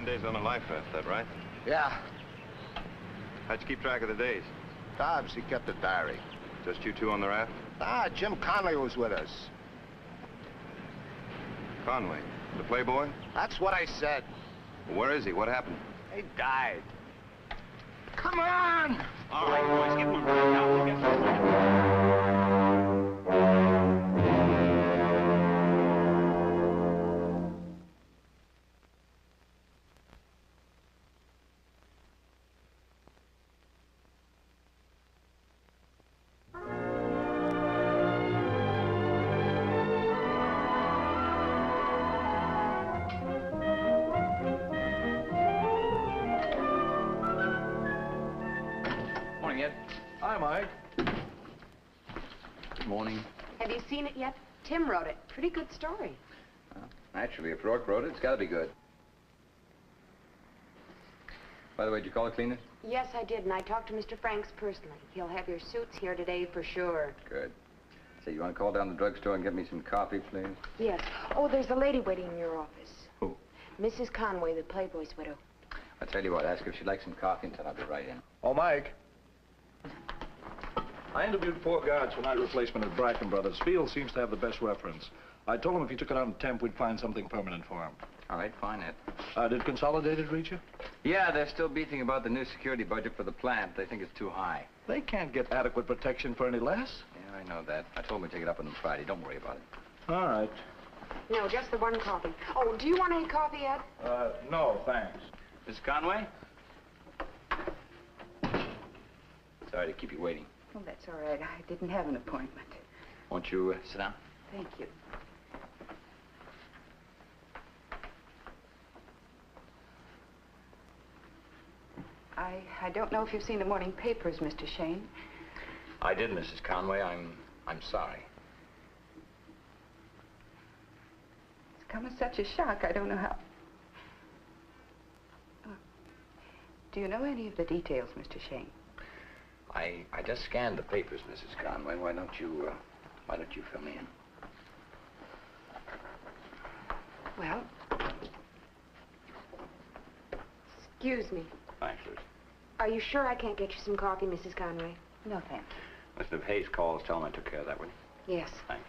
days on a life raft, that right? Yeah. How'd you keep track of the days? Dobbs, he kept a diary. Just you two on the raft? Ah, Jim Conley was with us. Conway, the playboy? That's what I said. Well, where is he? What happened? He died. Come on! All right, boys, give him a ride now. We'll get some. Hi, Mike. Good morning. Have you seen it yet? Tim wrote it. Pretty good story. Naturally, if Rourke wrote it, it's got to be good. By the way, did you call the cleaners? Yes, I did, and I talked to Mr. Franks personally. He'll have your suits here today for sure. Good. Say, you want to call down the drugstore and get me some coffee, please? Yes. Oh, there's a lady waiting in your office. Who? Mrs. Conway, the Playboy's widow. I'll tell you what, ask her if she'd like some coffee and tell her I'll be right in. Oh, Mike. I interviewed 4 guards for night replacement at Bracken Brothers. Field seems to have the best reference. I told him if he took it on temp, we'd find something permanent for him. All right, fine, Ed. Did Consolidated reach you? Yeah, they're still beefing about the new security budget for the plant. They think it's too high. They can't get adequate protection for any less. Yeah, I know that. I told them to take it up on them Friday. Don't worry about it. All right. No, just the one coffee. Oh, do you want any coffee, Ed? No, thanks. Mrs. Conway? Sorry to keep you waiting. Oh, that's all right. I didn't have an appointment. Won't you sit down? Thank you. I don't know if you've seen the morning papers, Mr. Shayne. I did, Mrs. Conway. I'm sorry. It's come as such a shock. I don't know how. Do you know any of the details, Mr. Shayne? I just scanned the papers, Mrs. Conway. Why don't you fill me in? Well, Excuse me. Thanks, Lucy. Are you sure I can't get you some coffee, Mrs. Conway? no, thank you. Listen, if Hayes calls, tell him I took care of that, will you? Yes. Thanks.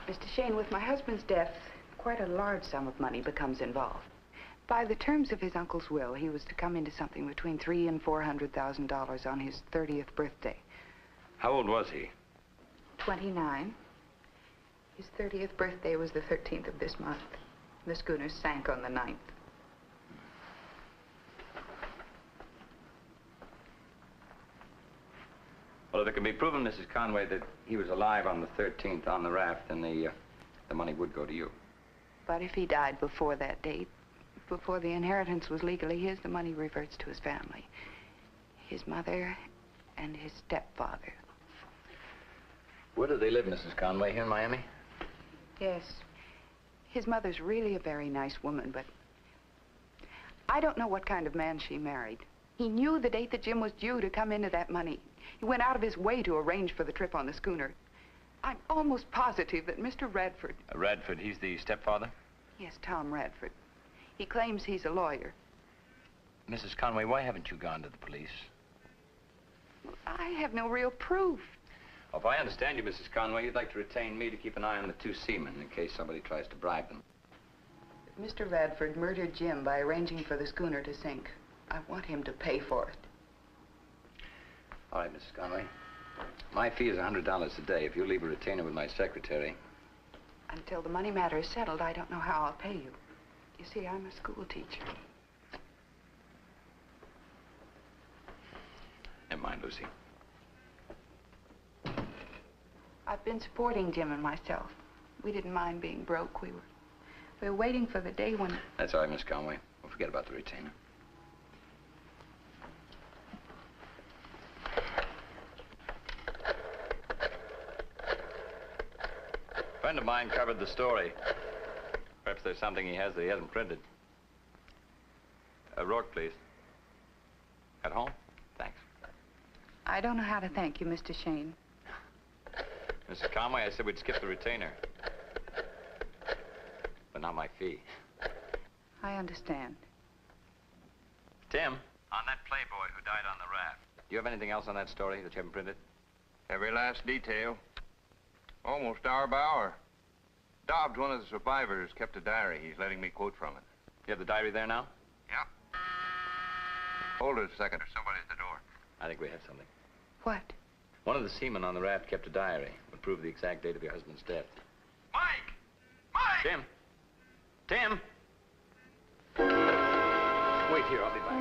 Mr. Shayne, with my husband's death, quite a large sum of money becomes involved. By the terms of his uncle's will, he was to come into something between $300,000 and $400,000 on his 30th birthday. How old was he? 29. His 30th birthday was the 13th of this month. The schooner sank on the 9th. Well, if it can be proven, Mrs. Conway, that he was alive on the 13th on the raft, then the money would go to you. But if he died before that date, before the inheritance was legally his, the money reverts to his family. His mother and his stepfather. Where do they live, Mrs. Conway? Here in Miami? Yes. His mother's really a very nice woman, but I don't know what kind of man she married. He knew the date that Jim was due to come into that money. He went out of his way to arrange for the trip on the schooner. I'm almost positive that Mr. Radford... Radford, he's the stepfather? Yes, Tom Radford. He claims he's a lawyer. Mrs. Conway, why haven't you gone to the police? I have no real proof. Well, if I understand you, Mrs. Conway, you'd like to retain me to keep an eye on the 2 seamen in case somebody tries to bribe them. If Mr. Radford murdered Jim by arranging for the schooner to sink, I want him to pay for it. All right, Mrs. Conway. My fee is $100 a day. If you leave a retainer with my secretary... Until the money matter is settled, I don't know how I'll pay you. You see, I'm a school teacher. Never mind, Lucy. I've been supporting Jim and myself. We didn't mind being broke. We were waiting for the day when... That's all right, Miss Conway. We'll forget about the retainer. A friend of mine covered the story. Perhaps there's something he has that he hasn't printed. Rourke, please. At home? Thanks. I don't know how to thank you, Mr. Shayne. Mrs. Conway, I said we'd skip the retainer. not my fee. I understand. Tim, on that playboy who died on the raft, do you have anything else on that story that you haven't printed? Every last detail. Almost hour by hour. Dobbs, one of the survivors, kept a diary. He's letting me quote from it. You have the diary there now? Yeah. Hold it a second. There's somebody at the door. I think we have something. What? One of the seamen on the raft kept a diary. Would prove the exact date of your husband's death. Mike! Mike! Tim! Tim! Wait here, I'll be back.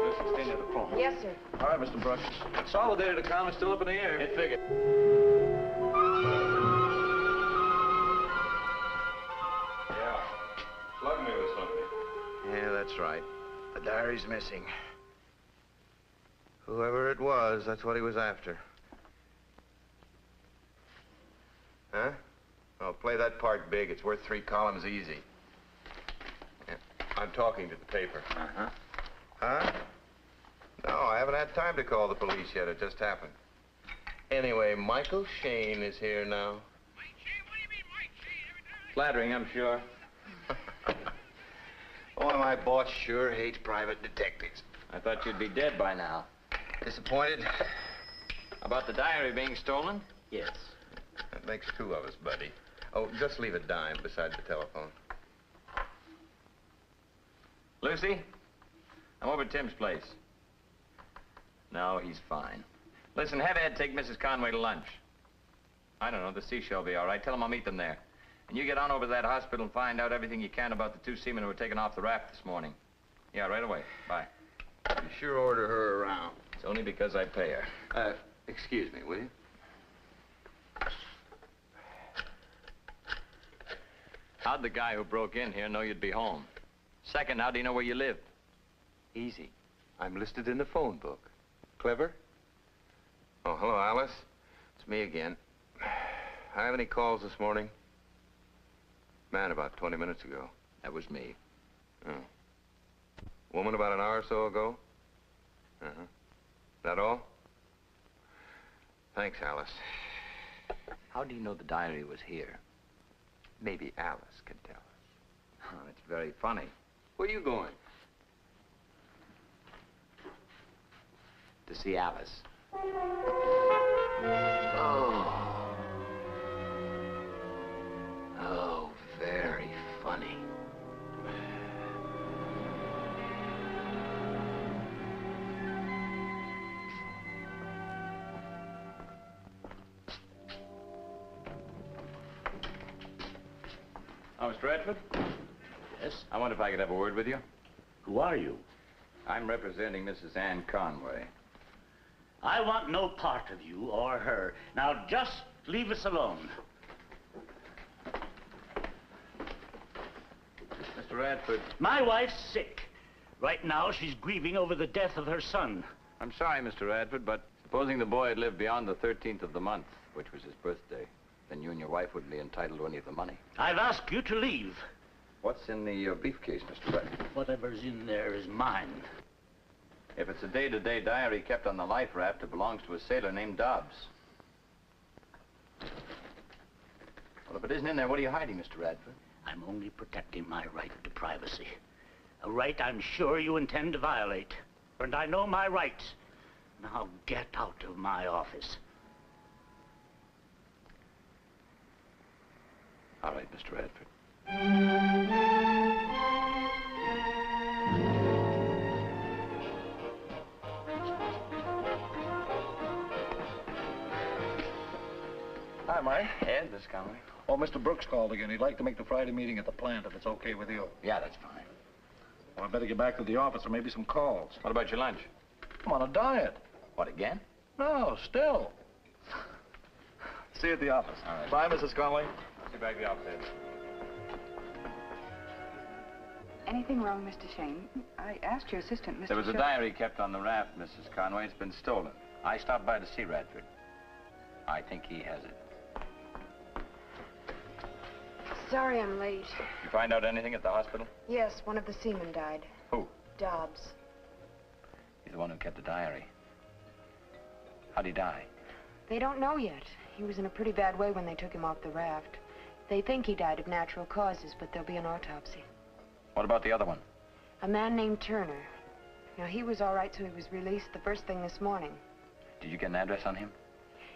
Listen, stay near the phone. Yes, sir. All right, Mr. Brooks. Consolidated account is still up in the air. It figured. Yeah. Plug me with something. Yeah, that's right. The diary's missing. Whoever it was, that's what he was after. Huh? Oh, play that part big. It's worth 3 columns easy. Yeah. I'm talking to the paper. Uh-huh. Huh? No, I haven't had time to call the police yet. It just happened. Anyway, Michael Shayne is here now. Mike Shayne? What do you mean, Mike Shayne? Every time Flattering, I'm sure. Oh, my boss sure hates private detectives. I thought you'd be dead by now. Disappointed? About the diary being stolen? Yes. That makes 2 of us, buddy. Oh, just leave a dime beside the telephone. Lucy, I'm over at Tim's place. No, he's fine. Listen, have Ed take Mrs. Conway to lunch. I don't know, the seashell will be all right. Tell him I'll meet them there. And you get on over to that hospital and find out everything you can about the 2 seamen who were taken off the raft this morning. Yeah, right away. Bye. You sure order her around. It's only because I pay her. Excuse me, will you? How'd the guy who broke in here know you'd be home? Second, how'd he know where you lived? Easy. I'm listed in the phone book. Clever? Oh, hello, Alice. It's me again. Have any calls this morning? Man, about 20 minutes ago. That was me. Oh. Woman about an hour or so ago? Uh-huh. That all? Thanks, Alice. How do you know the diary was here? Maybe Alice can tell us. Oh, it's very funny. Where are you going? To see Alice. Oh. Oh, very funny. Oh, Mr. Redford? Yes? I wonder if I could have a word with you. Who are you? I'm representing Mrs. Ann Conway. I want no part of you or her. Now, just leave us alone. Mr. Radford. My wife's sick. Right now, she's grieving over the death of her son. I'm sorry, Mr. Radford, but supposing the boy had lived beyond the 13th of the month, which was his birthday, then you and your wife wouldn't be entitled to any of the money. I've asked you to leave. What's in the briefcase, Mr. Radford? Whatever's in there is mine. If it's a day-to-day diary kept on the life raft, it belongs to a sailor named Dobbs. Well, if it isn't in there, what are you hiding, Mr. Radford? I'm only protecting my right to privacy. A right I'm sure you intend to violate. And I know my rights. Now get out of my office. All right, Mr. Radford. Hi, Mike. Ed, Miss Conway. Oh, Mr. Brooks called again. He'd like to make the Friday meeting at the plant if it's okay with you. Yeah, that's fine. Well, I better get back to the office or maybe some calls. What about your lunch? I'm on a diet. What, again? No, still. See you at the office. All right. Bye, Mrs. Conway. See you back at the office, Ed. Anything wrong, Mr. Shayne? I asked your assistant, Mr. There was a Shaw- diary kept on the raft, Mrs. Conway. It's been stolen. I stopped by to see Radford. I think he has it. Sorry I'm late. You find out anything at the hospital? Yes, one of the seamen died. Who? Dobbs. He's the one who kept the diary. How'd he die? They don't know yet. He was in a pretty bad way when they took him off the raft. They think he died of natural causes, but there'll be an autopsy. What about the other one? A man named Turner. Now, he was all right, so he was released the first thing this morning. Did you get an address on him?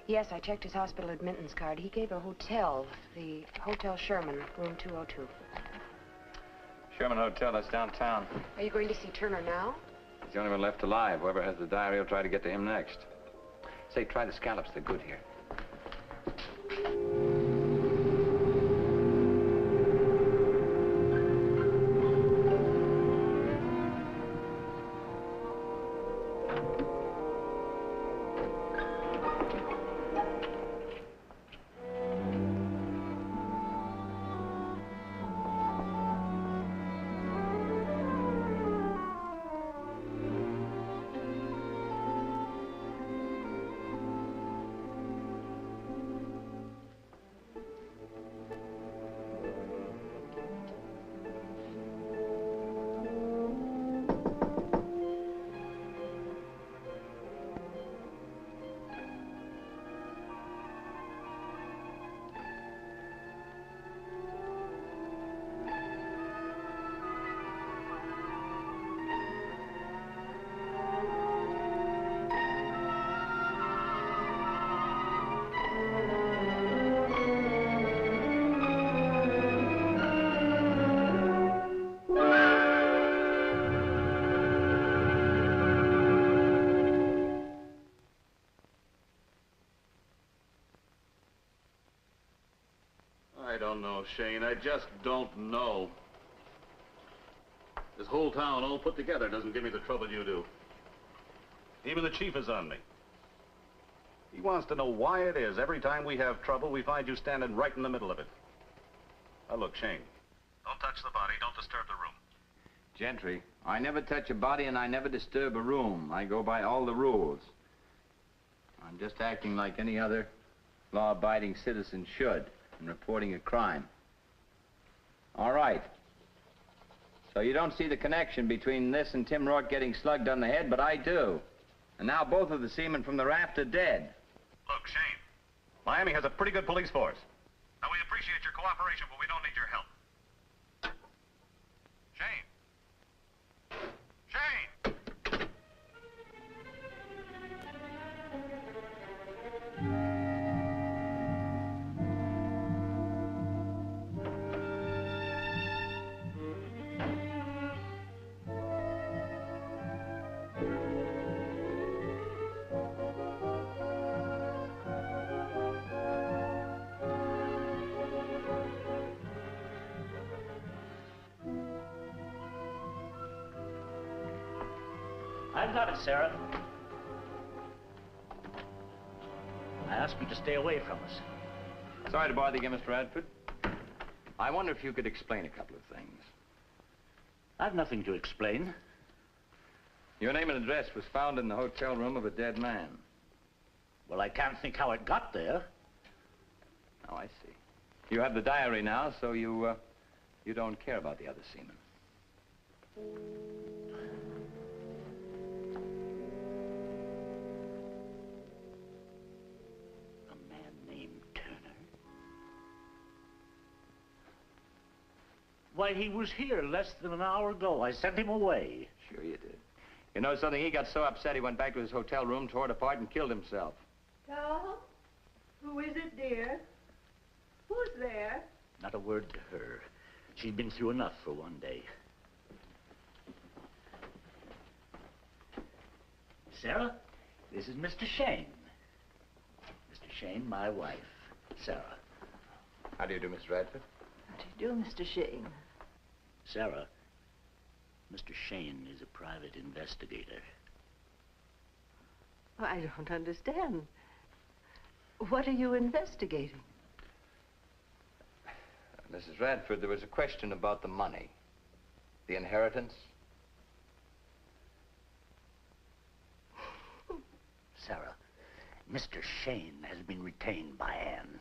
Yes, I checked his hospital admittance card. He gave a hotel, the Hotel Sherman, room 202. Sherman Hotel, that's downtown. Are you going to see Turner now? He's the only one left alive. Whoever has the diary will try to get to him next. Say, try the scallops. They're good here. I don't know, Shane. I just don't know. This whole town all put together doesn't give me the trouble you do. Even the chief is on me. He wants to know why it is every time we have trouble, we find you standing right in the middle of it. Now, look, Shane, don't touch the body. Don't disturb the room. Gentry, I never touch a body and I never disturb a room. I go by all the rules. I'm just acting like any other law-abiding citizen should in reporting a crime. All right. So you don't see the connection between this and Tim Rourke getting slugged on the head, but I do. And now both of the seamen from the raft are dead. Look, Shane, Miami has a pretty good police force. Now, we appreciate your cooperation, but we don't need your help. Shane! Shane! I've got it, Sarah. I asked him to stay away from us. Sorry to bother you, Mr. Radford. I wonder if you could explain a couple of things. I've nothing to explain. Your name and address was found in the hotel room of a dead man. Well, I can't think how it got there. Oh, I see. You have the diary now, so you don't care about the other seamen. A man named Turner? Why, he was here less than an hour ago. I sent him away. Sure you did. You know something? He got so upset he went back to his hotel room, tore it apart, and killed himself. Tom? Who is it, dear? Who's there? Not a word to her. She's been through enough for one day. Sarah, this is Mr. Shayne. Mr. Shayne, my wife, Sarah. How do you do, Mr. Radford? How do you do, Mr. Shayne? Sarah, Mr. Shayne is a private investigator. I don't understand. What are you investigating? Mrs. Radford, there was a question about the money. The inheritance. Sarah, Mr. Shayne has been retained by Anne.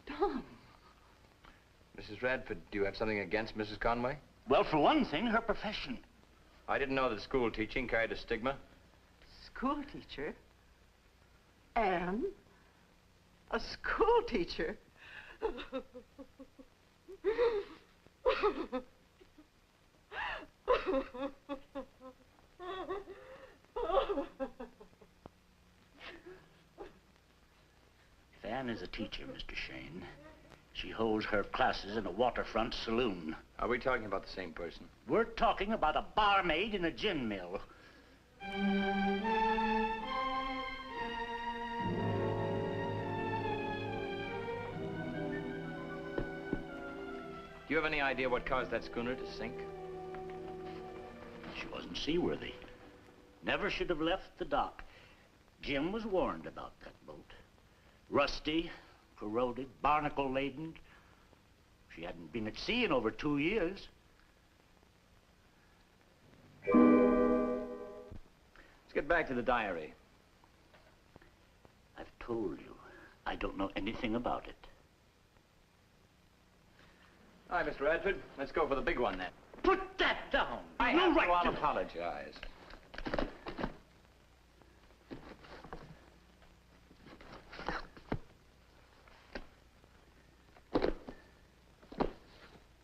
Tom. Mrs. Radford, do you have something against Mrs. Conway? Well, for one thing, her profession. I didn't know that school teaching carried a stigma. School teacher? Anne? A school teacher? Anne is a teacher, Mr. Shayne. She holds her classes in a waterfront saloon. Are we talking about the same person? We're talking about a barmaid in a gin mill. Do you have any idea what caused that schooner to sink? She wasn't seaworthy. Never should have left the dock. Jim was warned about that boat. Rusty, corroded, barnacle-laden. She hadn't been at sea in over 2 years. Let's get back to the diary. I've told you, I don't know anything about it. All right, Mr. Radford, let's go for the big one then. Put that down! I No have right to. I'll to apologize.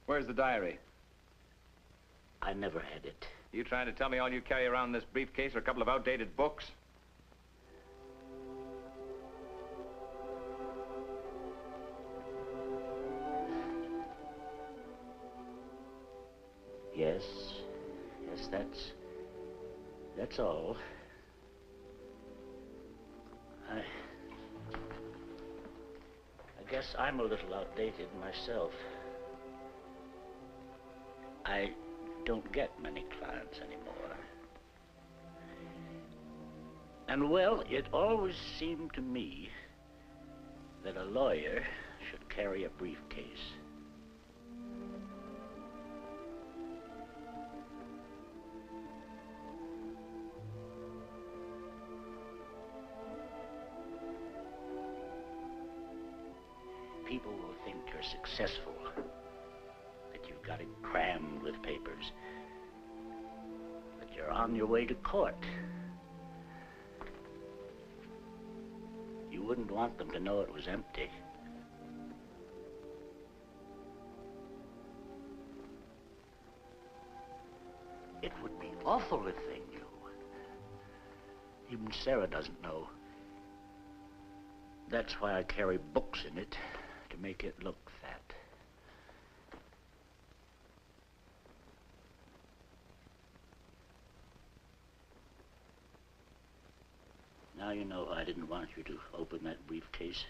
Where's the diary? I never had it. You trying to tell me all you carry around in this briefcase are a couple of outdated books? Yes, that's all. I guess I'm a little outdated myself. I don't get many clients anymore. And well, it always seemed to me that a lawyer should carry a briefcase. People will think you're successful, that you've got it crammed with papers, that you're on your way to court. You wouldn't want them to know it was empty. It would be awful if they knew. Even Sarah doesn't know. That's why I carry books in it, to make it look fat. Now you know I didn't want you to open that briefcase.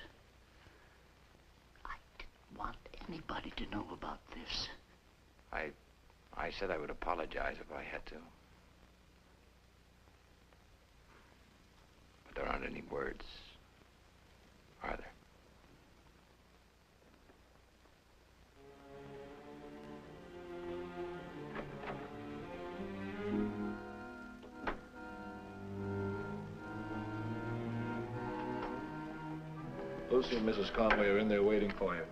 I didn't want anybody to know about this. I said I would apologize if I had to. But there aren't any words, are there? Lucy and Mrs. Conway are in there waiting for you.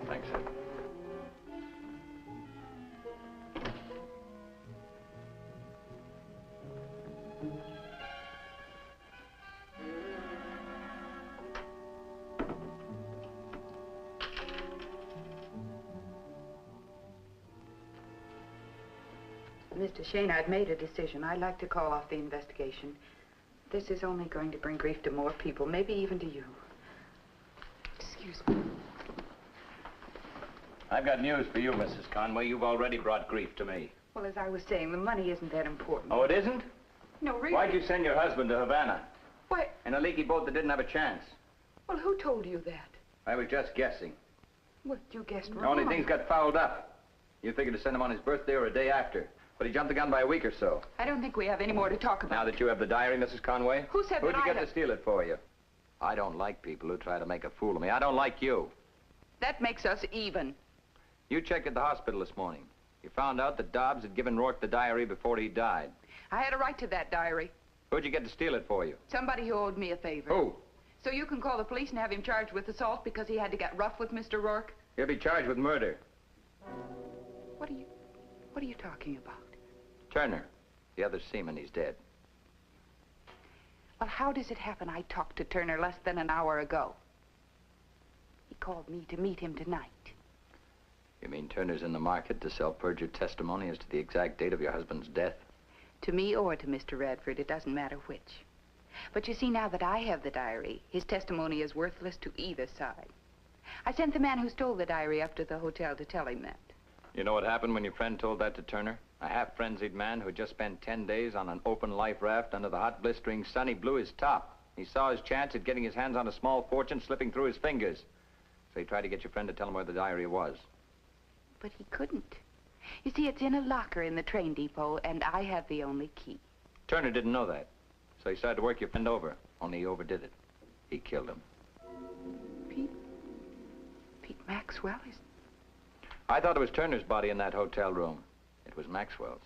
Thanks, sir. Mr. Shayne, I've made a decision. I'd like to call off the investigation. This is only going to bring grief to more people, maybe even to you. Excuse me. I've got news for you, Mrs. Conway. You've already brought grief to me. Well, as I was saying, the money isn't that important. Oh, it isn't? No, really. Why'd you send your husband to Havana? Why? In a leaky boat that didn't have a chance? Well, who told you that? I was just guessing. Well, you guessed wrong. Only things got fouled up. You figured to send him on his birthday or a day after. But he jumped the gun by a week or so. I don't think we have any more to talk about. Now that you have the diary, Mrs. Conway? Who said Who'd that you I get have... to steal it for you? I don't like people who try to make a fool of me. I don't like you. That makes us even. You checked at the hospital this morning. You found out that Dobbs had given Rourke the diary before he died. I had a right to that diary. Who'd you get to steal it for you? Somebody who owed me a favor. Who? So you can call the police and have him charged with assault because he had to get rough with Mr. Rourke? He'll be charged with murder. What are you talking about? Turner, the other seaman, he's dead. Well, how does it happen I talked to Turner less than an hour ago? called me to meet him tonight. You mean Turner's in the market to sell perjured testimony as to the exact date of your husband's death? To me or to Mr. Radford, it doesn't matter which. But you see, now that I have the diary, his testimony is worthless to either side. I sent the man who stole the diary up to the hotel to tell him that. You know what happened when your friend told that to Turner? A half-frenzied man who had just spent 10 days on an open life raft under the hot, blistering sun. He blew his top. He saw his chance at getting his hands on a small fortune slipping through his fingers. So he tried to get your friend to tell him where the diary was. But he couldn't. You see, it's in a locker in the train depot, and I have the only key. Turner didn't know that. So he started to work your friend over, only he overdid it. He killed him. Pete Maxwell is... I thought it was Turner's body in that hotel room. It was Maxwell's.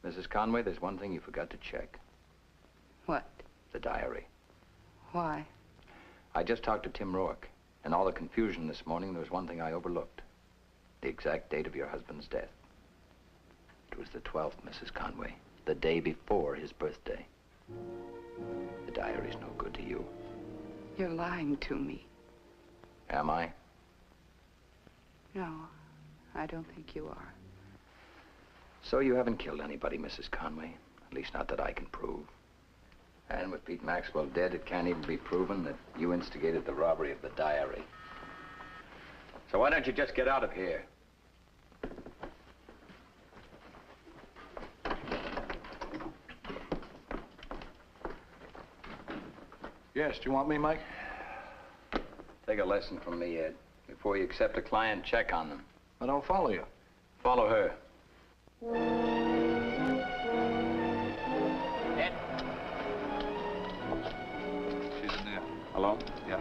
Mrs. Conway, there's one thing you forgot to check. What? The diary. Why? I just talked to Tim Rourke. In all the confusion this morning, there was one thing I overlooked. The exact date of your husband's death. It was the 12th, Mrs. Conway. The day before his birthday. The diary's no good to you. You're lying to me. Am I? No, I don't think you are. So you haven't killed anybody, Mrs. Conway. At least not that I can prove. And with Pete Maxwell dead, it can't even be proven that you instigated the robbery of the diary. So why don't you just get out of here? Yes, do you want me, Mike? Take a lesson from me, Ed. Before you accept a client, check on them. I don't follow you. Follow her. Ed. She's in there. Hello? Yeah.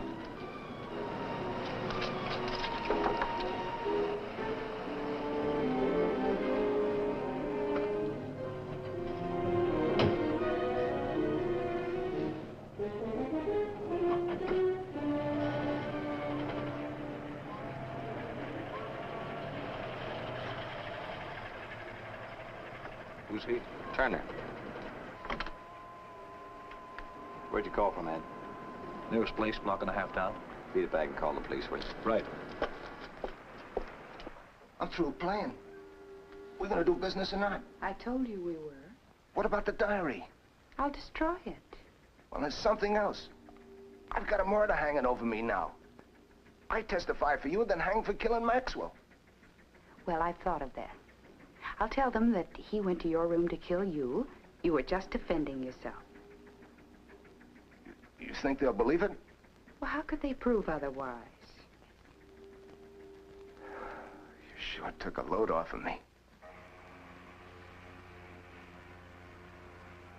Who's he? Turner. Where'd you call from, Ed? Nearest place, block and a half down. Beat it back and call the police, will you? Right. I'm through playing. We're gonna do business or not? I told you we were. What about the diary? I'll destroy it. Well, there's something else. I've got a murder hanging over me now. I testify for you, then hang for killing Maxwell. Well, I've thought of that. I'll tell them that he went to your room to kill you. You were just defending yourself. You think they'll believe it? Well, how could they prove otherwise? You sure took a load off of me.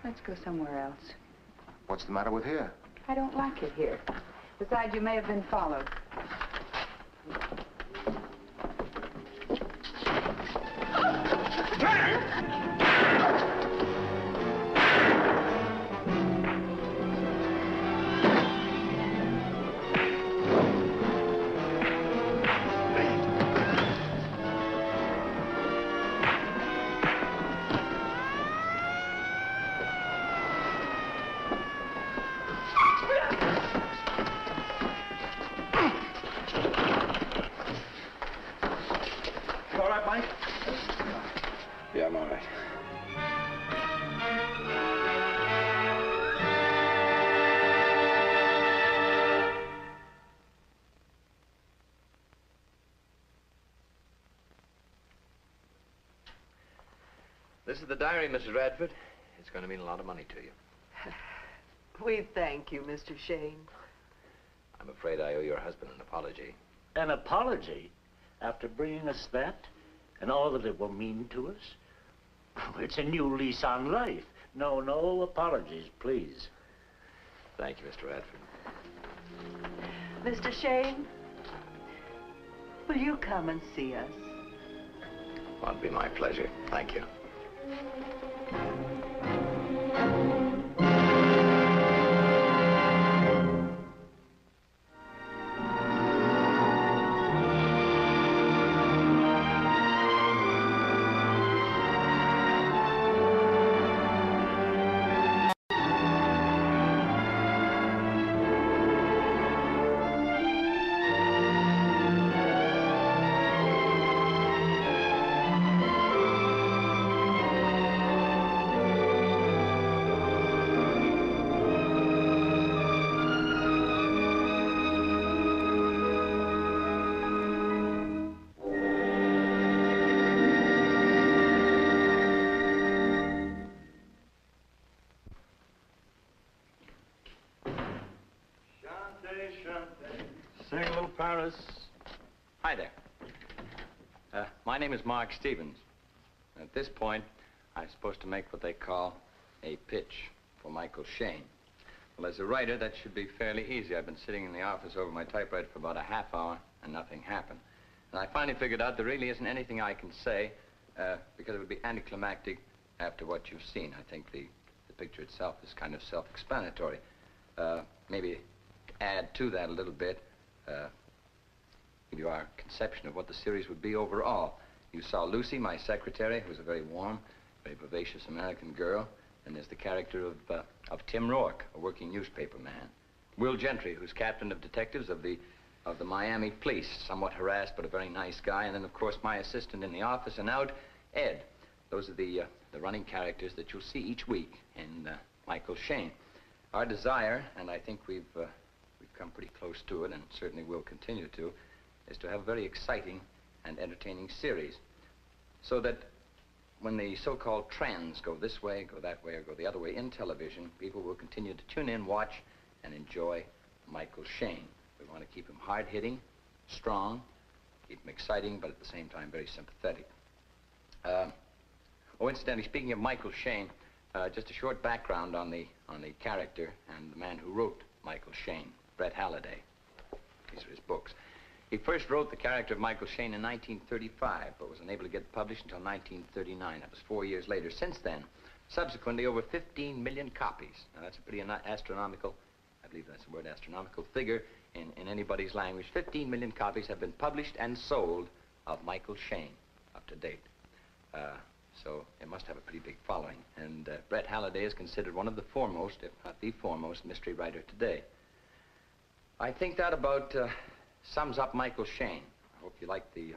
Let's go somewhere else. What's the matter with here? I don't like it here. Besides, you may have been followed. You all right, Mike? Yeah, I'm all right. This is the diary, Mrs. Radford. It's going to mean a lot of money to you. We thank you, Mr. Shayne. I'm afraid I owe your husband an apology. An apology after bringing us that and all that it will mean to us? It's a new lease on life. No, no apologies, please. Thank you, Mr. Radford. Mr. Shayne, will you come and see us? Well, it'd be my pleasure. Thank you. Hi there. My name is Mark Stevens. At this point, I'm supposed to make what they call a pitch for Michael Shayne. Well, as a writer, that should be fairly easy. I've been sitting in the office over my typewriter for about a half hour, and nothing happened. And I finally figured out there really isn't anything I can say, because it would be anticlimactic after what you've seen. I think the picture itself is kind of self-explanatory. Maybe add to that a little bit, give you our conception of what the series would be overall. You saw Lucy, my secretary, who's a very warm, very vivacious American girl. And there's the character of Tim Rourke, a working newspaper man. Will Gentry, who's captain of detectives of the Miami police, somewhat harassed but a very nice guy. And then, of course, my assistant in the office, and out, Ed. Those are the running characters that you'll see each week in Michael Shayne. Our desire, and I think we've come pretty close to it, and certainly will continue to, is to have a very exciting and entertaining series, so that when the so-called trends go this way, go that way, or go the other way in television, people will continue to tune in, watch, and enjoy Michael Shayne. We want to keep him hard-hitting, strong, keep him exciting, but at the same time very sympathetic. Incidentally, speaking of Michael Shayne, just a short background on the character and the man who wrote Michael Shayne, Brett Halliday. These are his books. He first wrote the character of Michael Shayne in 1935, but was unable to get published until 1939. That was 4 years later. Since then, subsequently, over 15 million copies. Now, that's a pretty astronomical, I believe that's the word, astronomical figure in anybody's language. 15 million copies have been published and sold of Michael Shayne up to date. So it must have a pretty big following. And Brett Halliday is considered one of the foremost, if not the foremost, mystery writer today. I think that about sums up Michael Shayne. I hope you like the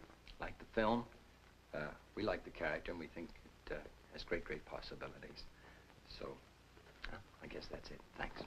film. We like the character, and we think it has great, great possibilities. So, I guess that's it. Thanks.